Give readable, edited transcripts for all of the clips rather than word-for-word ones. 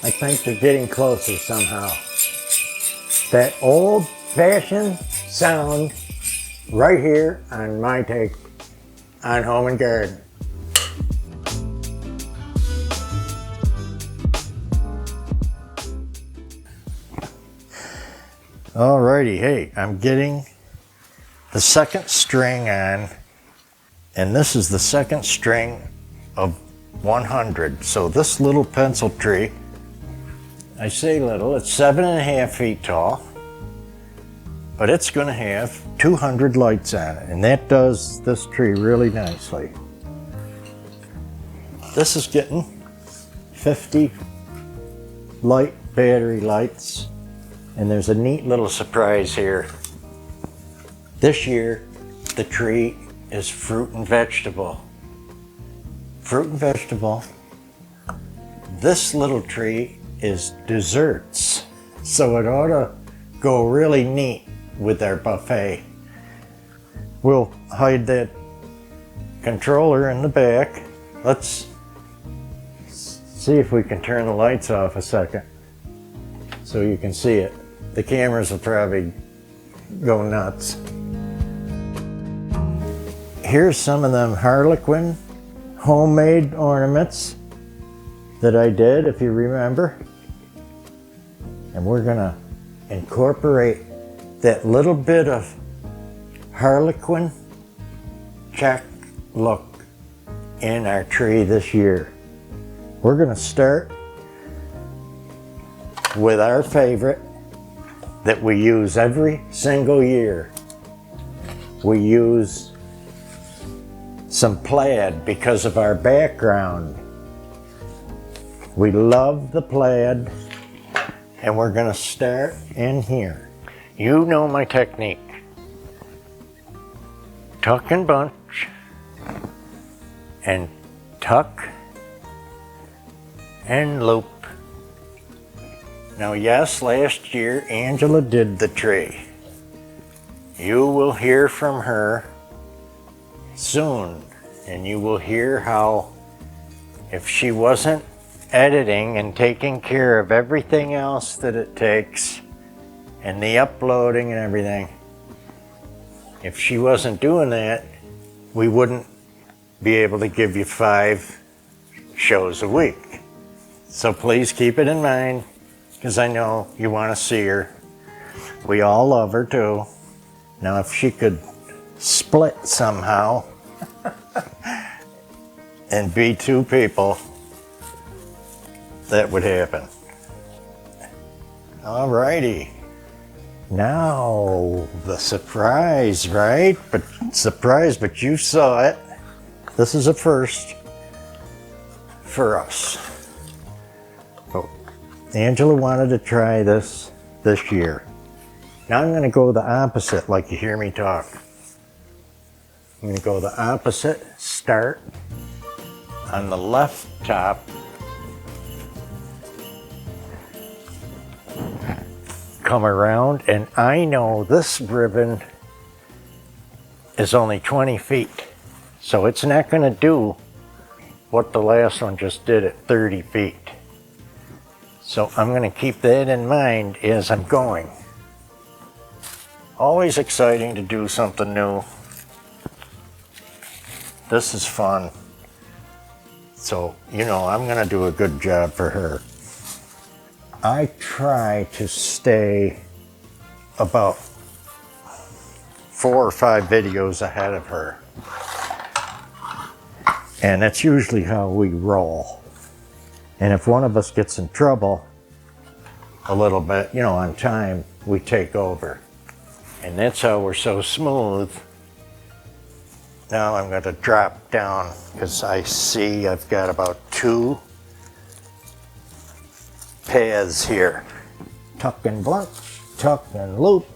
I think they're getting closer somehow. That old-fashioned sound right here on my take on Home and Garden. Alrighty, hey, I'm getting the second string on, and this is the second string of 100. So this little pencil tree, I say little, it's 7.5 feet tall, but it's gonna have 200 lights on it, and that does this tree really nicely. This is getting 50 light battery lights. And there's a neat little surprise here. This year, the tree is fruit and vegetable. Fruit and vegetable. This little tree is desserts. So it ought to go really neat with our buffet. We'll hide that controller in the back. Let's see if we can turn the lights off a second so you can see it. The cameras will probably go nuts. Here's some of them harlequin homemade ornaments that I did, if you remember. And we're gonna incorporate that little bit of harlequin check look in our tree this year. We're gonna start with our favorite that we use every single year. We use some plaid because of our background. We love the plaid, and we're gonna start in here. You know my technique. Tuck and bunch, and tuck and loop. Now yes, last year Angela did the tree. You will hear from her soon, and you will hear how, if she wasn't editing and taking care of everything else that it takes, and the uploading and everything, if she wasn't doing that, we wouldn't be able to give you 5 shows a week. So please keep it in mind, because I know you want to see her. We all love her too. Now if she could split somehow and be 2 people, that would happen. Alrighty. Now the surprise, right? But you saw it. This is a first for us. Angela wanted to try this year. Now I'm going to go the opposite, like you hear me talk. I'm going to go the opposite, start on the left top, come around, and I know this ribbon is only 20 feet, so it's not going to do what the last one just did at 30 feet. So I'm going to keep that in mind as I'm going. Always exciting to do something new. This is fun. So, you know, I'm going to do a good job for her. I try to stay about 4 or 5 videos ahead of her. And that's usually how we roll. And if one of us gets in trouble a little bit, you know, on time, we take over. And that's how we're so smooth. Now I'm going to drop down because I see I've got about 2 paths here. Tuck and bunch, tuck and loop,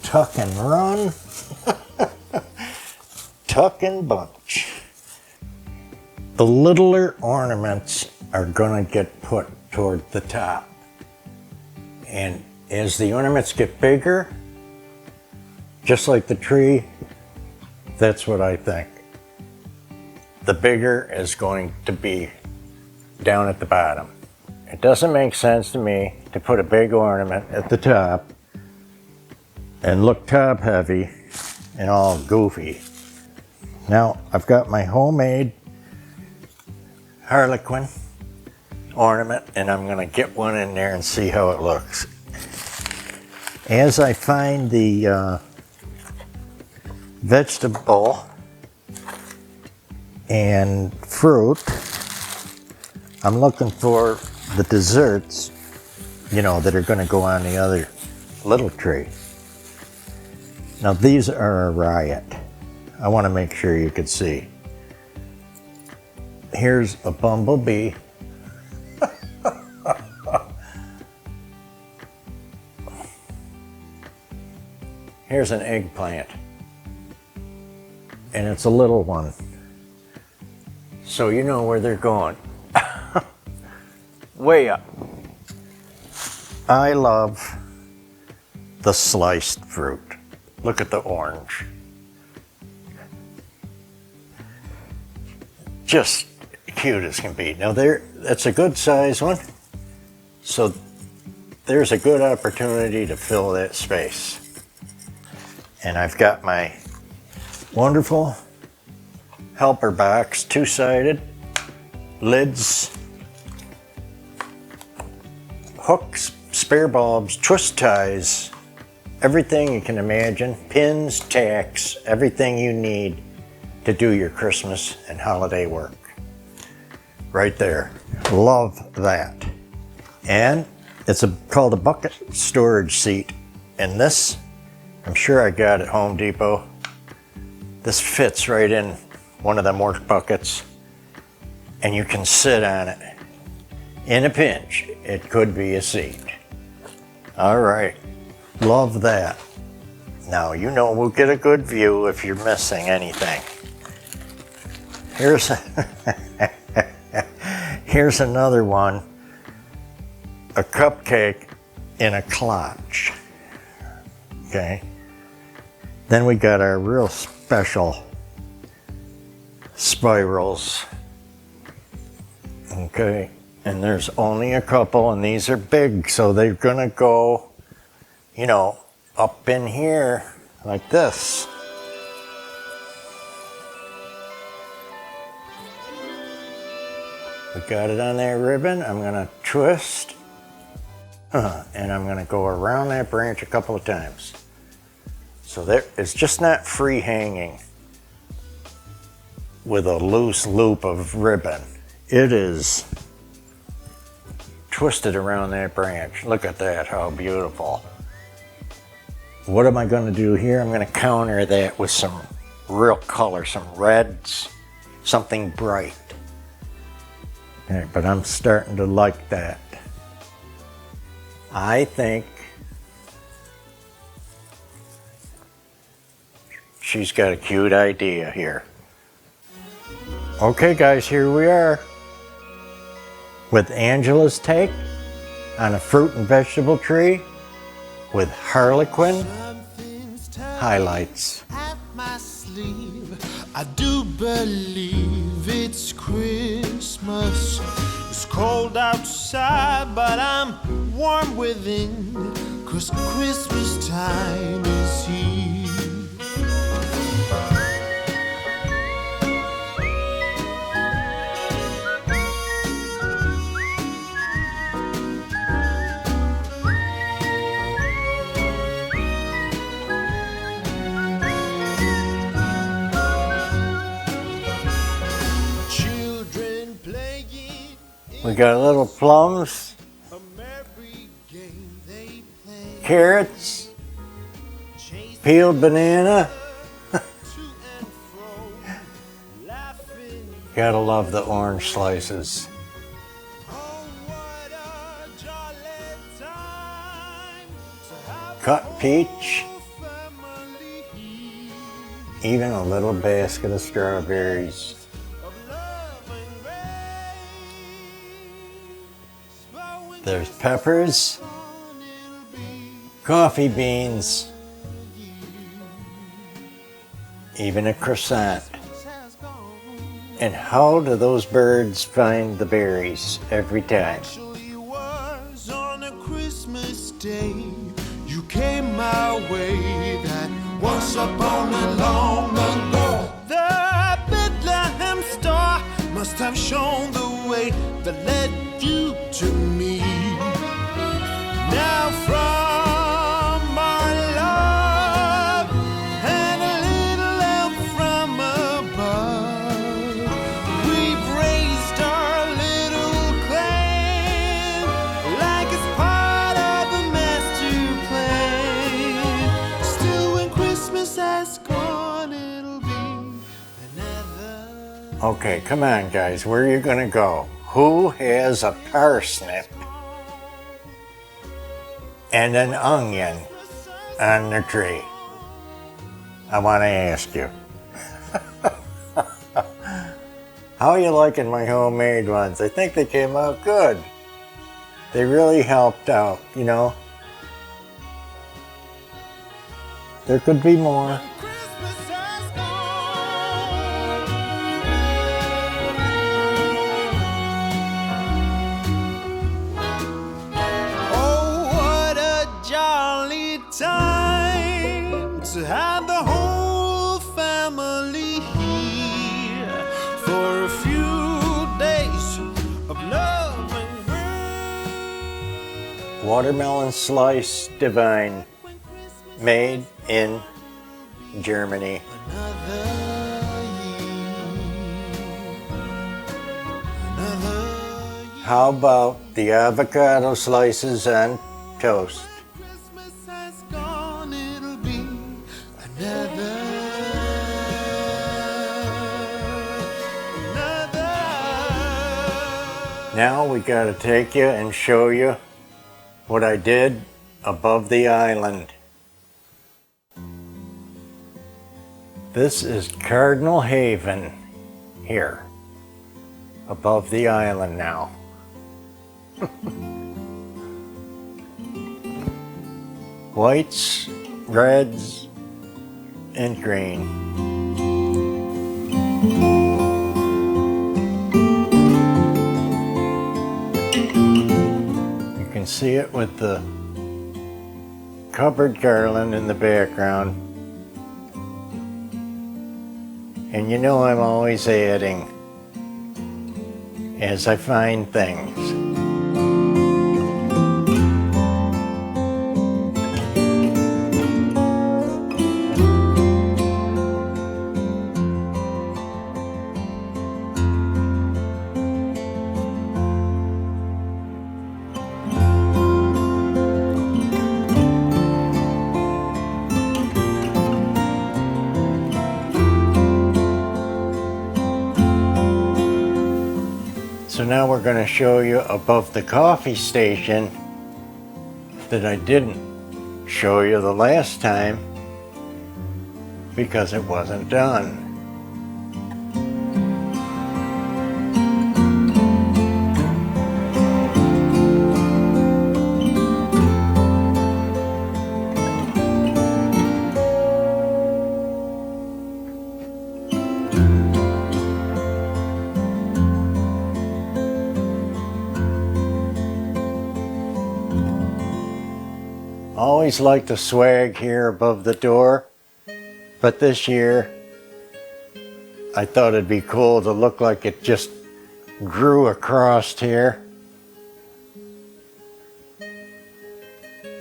tuck and run, tuck and bunch. The littler ornaments are going to get put toward the top. And as the ornaments get bigger, just like the tree, that's what I think. The bigger is going to be down at the bottom. It doesn't make sense to me to put a big ornament at the top and look top heavy and all goofy. Now I've got my homemade harlequin ornament, and I'm gonna get one in there and see how it looks. As I find the vegetable and fruit, I'm looking for the desserts, you know, that are gonna go on the other little tree. Now these are a riot. I wanna make sure you can see. Here's a bumblebee. Here's an eggplant. And it's a little one. So you know where they're going. Way up. I love the sliced fruit. Look at the orange. Just cute as can be. Now that's a good size one. So there's a good opportunity to fill that space. And I've got my wonderful helper box, two-sided, lids, hooks, spare bulbs, twist ties, everything you can imagine, pins, tacks, everything you need to do your Christmas and holiday work. Right there. Love that. And it's called a bucket storage seat. And this, I'm sure I got at Home Depot. This fits right in one of them work buckets, and you can sit on it. In a pinch, it could be a seat. All right, love that. Now, you know we'll get a good view if you're missing anything. Here's another one, a cupcake in a clutch, okay? Then we got our real special spirals, okay? And there's only a couple, and these are big, so they're gonna go, you know, up in here like this. We got it on that ribbon. I'm gonna twist, and I'm gonna go around that branch a couple of times. So there, it's just not free hanging with a loose loop of ribbon. It is twisted around that branch. Look at that, how beautiful. What am I gonna do here? I'm gonna counter that with some real color, some reds, something bright. Okay, but I'm starting to like that. I think she's got a cute idea here. Okay guys, here we are with Angela's take on a fruit and vegetable tree with harlequin highlights. I do believe it's Christmas. It's cold outside, but I'm warm within, 'cause Christmas time is here. We got little plums, carrots, peeled banana. Gotta love the orange slices. Cut peach. Even a little basket of strawberries. There's peppers, coffee beans, even a croissant. And how do those birds find the berries every time? my way that once upon a long ago, the Bethlehem star must have shown the way that led you to me. Now from our love and a little help from above, we've raised our little clan like it's part of a master plan. Still, when Christmas has gone, it'll be another. Okay, come on guys, where are you gonna go? Who has a parsnip and an onion on the tree? I want to ask you. How are you liking my homemade ones? I think they came out good. They really helped out, you know. There could be more. Christmas has gone. Oh, what a jolly time to have the whole family here for a few days of love and grace. Watermelon slice divine, made in Germany. Another year. How about the avocado slices on toast? Christmas has gone, it'll be another. Now we gotta take you and show you what I did above the island. This is Cardinal Haven here, above the island now. Whites, reds, and green. You can see it with the covered garland in the background. And you know I'm always adding as I find things. So now we're going to show you above the coffee station that I didn't show you the last time because it wasn't done. Always like the swag here above the door, but this year I thought it'd be cool to look like it just grew across here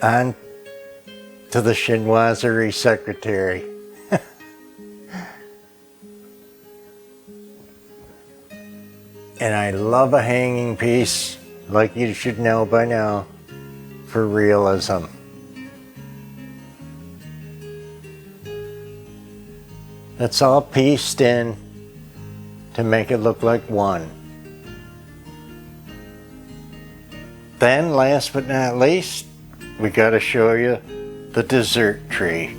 and to the chinoiserie secretary. And I love a hanging piece, like you should know by now, for realism. That's all pieced in to make it look like one. Then, last but not least, we gotta show you the dessert tree.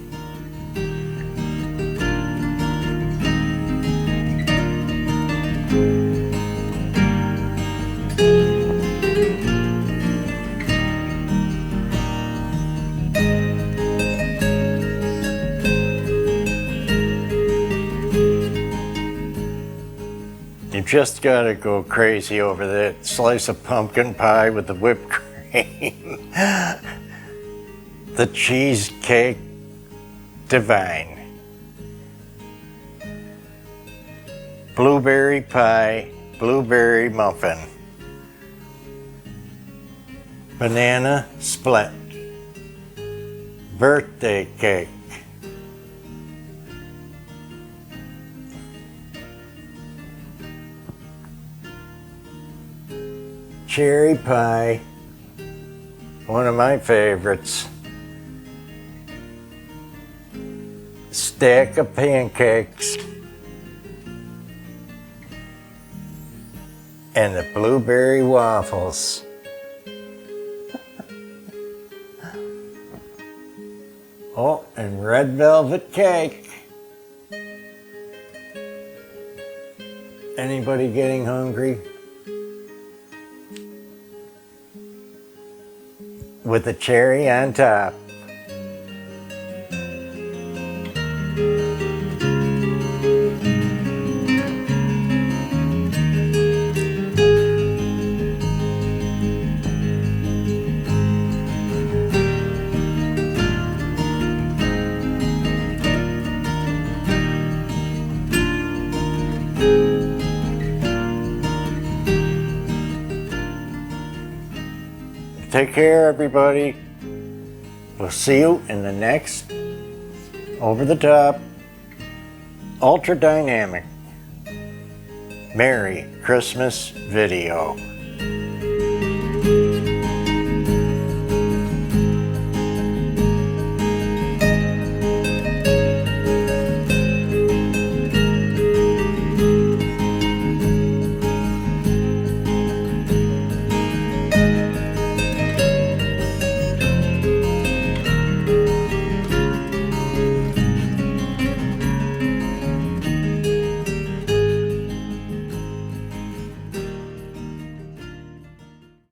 You just gotta go crazy over that slice of pumpkin pie with the whipped cream. the cheesecake divine. Blueberry pie, blueberry muffin. Banana split. Birthday cake. Cherry pie, one of my favorites. Stack of pancakes. And the blueberry waffles. Oh, and red velvet cake. Anybody getting hungry? With a cherry on top. Take care, everybody. We'll see you in the next over the top, ultra dynamic Merry Christmas video.